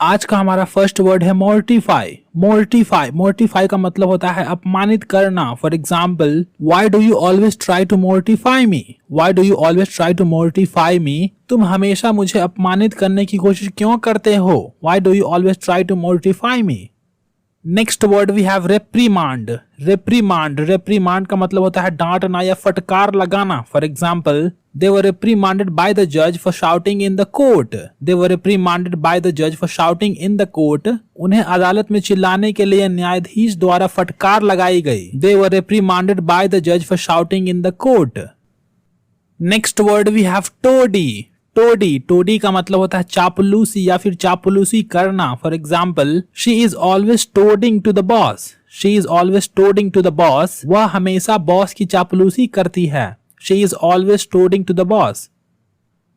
आज का हमारा फर्स्ट वर्ड है मोर्टिफाई। मोर्टिफाई मोर्टिफाई का मतलब होता है अपमानित करना। For example, why do you always try to mortify me? Why do you always try to mortify me? तुम हमेशा मुझे अपमानित करने की कोशिश क्यों करते हो? Why do you always try to mortify me? Next word we have reprimand. Reprimand reprimand का मतलब होता है डांटना या फटकार लगाना। For example, they were reprimanded by the judge for shouting in the court. They were reprimanded by the judge for shouting in the court. उन्हें अदालत में चिल्लाने के लिए न्यायाधीश द्वारा फटकार लगाई गई। They were reprimanded by the judge for shouting in the court. Next word we have toady. Todi Todi का मतलब होता है चापलूसी या फिर चापलूसी करना। For example, she is always toadying to the boss. She is always toadying to the boss. वह हमेशा बॉस की चापलूसी करती है। She is always toadying to the boss.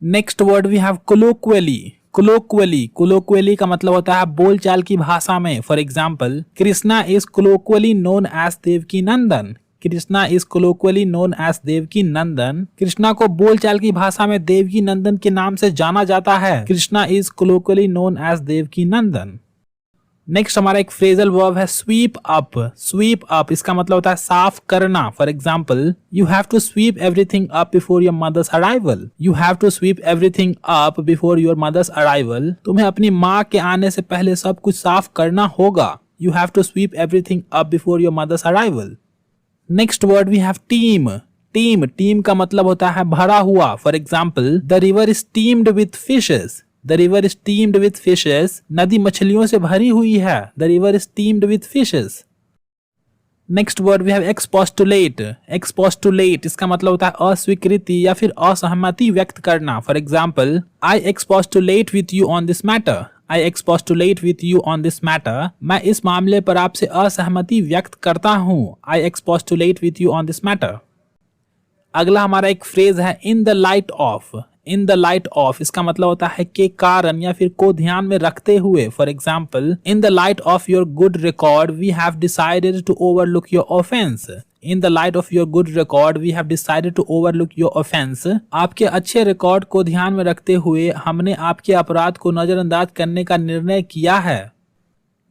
Next word we have colloquially. Colloquially colloquially का मतलब होता है बोलचाल की भाषा में। For example, Krishna is colloquially known as Devaki Nandan. Krishna is colloquially known as Devaki Nandan. Krishna को बोलचाल की भाषा में देवकी नंदन के नाम से जाना जाता है। Krishna is colloquially known as Devaki Nandan. Next हमारा एक फ्रेजल वर्ब है स्वीप अप। स्वीप अप इसका मतलब होता है साफ करना। For example, you have to sweep everything up before your mother's arrival. You have to sweep everything up before your mother's arrival. तुम्हें अपनी माँ के आने से पहले सब कुछ साफ करना होगा। You have to sweep everything up before your mother's arrival. Next word we have teem. Teem teem का मतलब होता है भरा हुआ। For example, the river is teemed with fishes. The river is teemed with fishes. नदी मछलियों से भरी हुई है। The river is teemed with fishes. Next word we have expostulate. Expostulate इसका मतलब होता है अस्वीकृति या फिर असहमति व्यक्त करना। For example, I expostulate with you on this matter. I expostulate with you on this matter. मैं इस मामले पर आपसे असहमति व्यक्त करता हूँ। I expostulate with you on this matter. अगला हमारा एक फ्रेज है in the light of. In the light of इसका मतलब होता है के कारण या फिर को ध्यान में रखते हुए। For example, in the light of your good record we have decided to overlook your offense. In the light of your good record we have decided to overlook your offense. आपके अच्छे रिकॉर्ड को ध्यान में रखते हुए हमने आपके अपराध को नजरअंदाज करने का निर्णय किया है।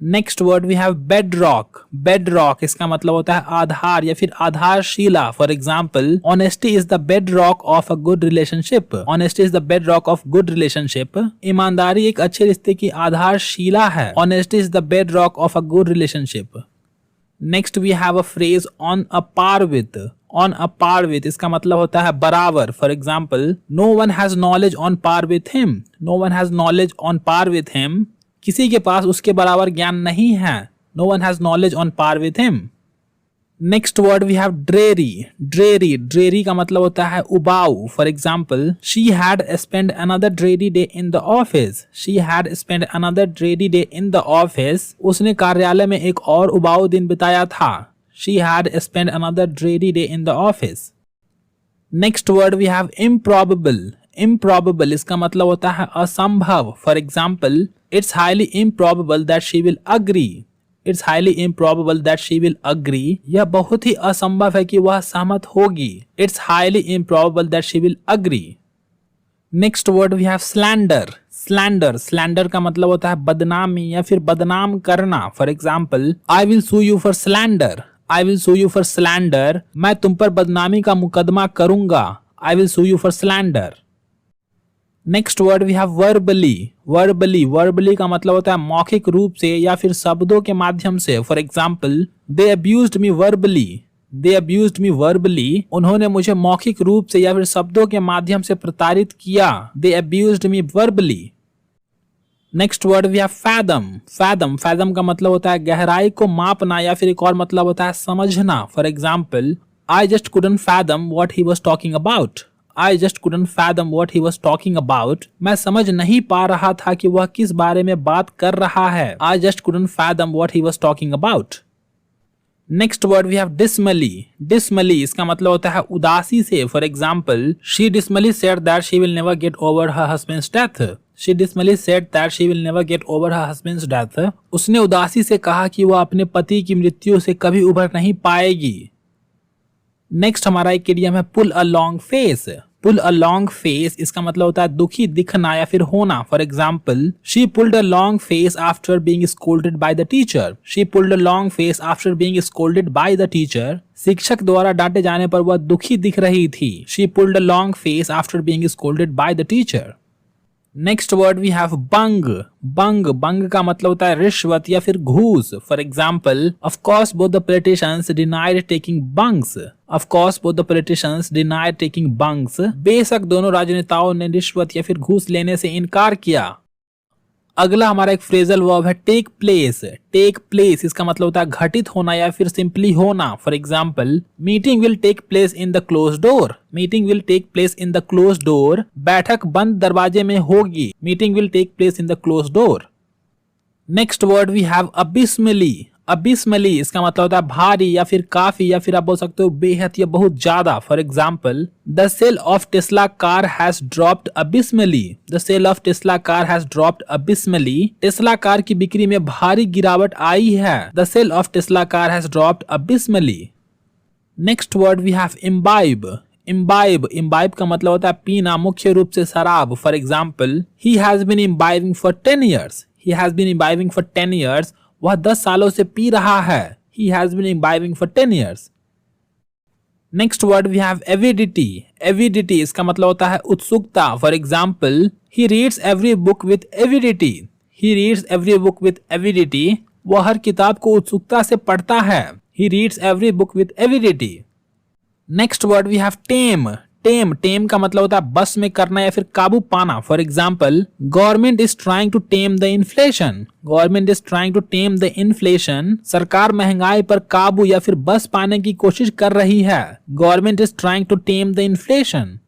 Next word we have bedrock. Bedrock इसका मतलब होता है आधार या फिर आधारशिला। For example, honesty is the bedrock of a good relationship. Honesty is the bedrock of good relationship. ईमानदारी एक अच्छे रिश्ते की आधारशिला है। Honesty is the bedrock of a good relationship. Next we have a phrase on a par with. On a par with इसका मतलब होता है बराबर। For example, no one has knowledge on par with him. No one has knowledge on par with him. किसी के पास उसके बराबर ज्ञान नहीं है। No one has knowledge on par with him. Next word we have dreary. Dreary dreary का मतलब होता है उबाऊ। For example, she had spend another dreary day in the office. She had spend another dreary day in the office. उसने कार्यालय में एक और उबाऊ दिन बिताया था। She had spend another dreary day in the office. Next word we have improbable. Improbable इसका मतलब होता है असंभव। For example, it's highly improbable that she will agree. It's highly improbable that she will agree. यह बहुत ही असंभव है कि वह सहमत होगी। It's highly improbable that she will agree. Next word we have slander. Slander. Slander का मतलब होता है बदनामी या फिर बदनाम करना। For example, I will sue you for slander. I will sue you for slander. मैं तुम पर बदनामी का मुकदमा करूंगा। I will sue you for slander. Next word we have verbally. Verbally verbally का मतलब होता है मौखिक रूप से या फिर शब्दों के माध्यम से। For example, they abused me verbally. They abused me verbally. उन्होंने मुझे मौखिक रूप से या फिर शब्दों के माध्यम से प्रताड़ित किया। They abused me verbally. Next word we have fathom. Fathom fathom का मतलब होता है गहराई को मापना या फिर एक और मतलब होता है समझना। For example, I just couldn't fathom what he was talking about. I just couldn't fathom what he was talking about. मैं समझ नहीं पा रहा था कि वह किस बारे में बात कर रहा है। I just couldn't fathom what he was talking about. Next word we have dismally. Dismally इसका मतलब होता है उदासी से। For example, she dismally said that she will never get over her husband's death. She dismally said that she will never get over her husband's death. उसने उदासी से कहा कि वह अपने पति की मृत्यु से कभी उभर नहीं पाएगी। नेक्स्ट हमारा एक इडियम है pull a long face. Pull a long face इसका मतलब होता है दुखी दिखना या फिर होना। For example, she pulled a long face after being scolded by the teacher. She pulled a long face after being scolded by the teacher. शिक्षक द्वारा डांटे जाने पर वह दुखी दिख रही थी। She pulled a long face after being scolded by the teacher. Next word we have bung. Bung बंग का मतलब होता है रिश्वत या फिर घूस। For example, of course both the politicians denied taking bungs. Of course both the politicians denied taking bungs. बेशक दोनों राजनेताओं ने रिश्वत या फिर घूस लेने से इनकार किया। अगला हमारा एक फ्रेजल वर्ब है टेक प्लेस। टेक प्लेस इसका मतलब होता है घटित होना या फिर सिंपली होना। For example, meeting will take place in the close door. Meeting will take place in the close door. बैठक बंद दरवाजे में होगी। Meeting will take place in the close door. Next word we have abysmally. Abysmally इसका मतलब होता है भारी या फिर काफी या फिर आप बोल सकते हो बेहद या बहुत ज्यादा। For example, the sale of Tesla car has dropped abysmally. The sale of Tesla car has dropped abysmally. Tesla car की बिक्री में भारी गिरावट आई है। The sale of Tesla car has dropped abysmally. Next word we have imbibe. Imbibe imbibe का मतलब होता है पीना, मुख्य रूप से शराब। For example, he has been imbibing for 10 years। He has been imbibing for 10 years। वह 10 सालों से पी रहा है। He has been imbibing for 10 years. Next word we have avidity. Avidity इसका मतलब होता है उत्सुकता। For example, he reads every book with avidity. He reads every book with avidity. वह हर किताब को उत्सुकता से पढ़ता है। He reads every book with avidity. Next word we have tame. टेम टेम का मतलब होता है बस में करना या फिर काबू पाना। For example, government is trying to tame the inflation. Government is trying to tame the inflation. सरकार महंगाई पर काबू या फिर बस पाने की कोशिश कर रही है। Government is trying to tame the inflation.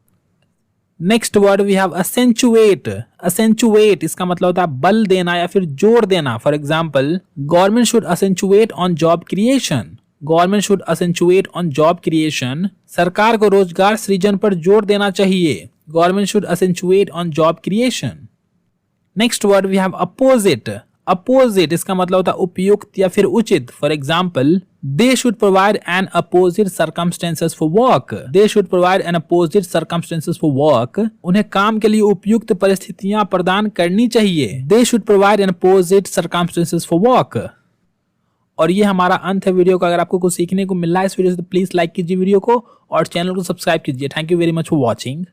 Next word we have accentuate. Accentuate इसका मतलब होता है बल देना या फिर जोर देना। For example, government should accentuate on job creation. Government should accentuate on job creation. सरकार को रोजगार सृजन पर जोर देना चाहिए। Government should accentuate on job creation. Next word we have apposite. Apposite इसका मतलब होता है उपयुक्त या फिर उचित। For example, they should provide an apposite circumstances for work. They should provide an apposite circumstances for work. उन्हें काम के लिए उपयुक्त परिस्थितियां प्रदान करनी चाहिए। दे should provide an apposite circumstances for work. और ये हमारा अंत है वीडियो का। अगर आपको कुछ सीखने को मिला है इस वीडियो से तो प्लीज लाइक कीजिए वीडियो को और चैनल को सब्सक्राइब कीजिए। Thank you very much for watching.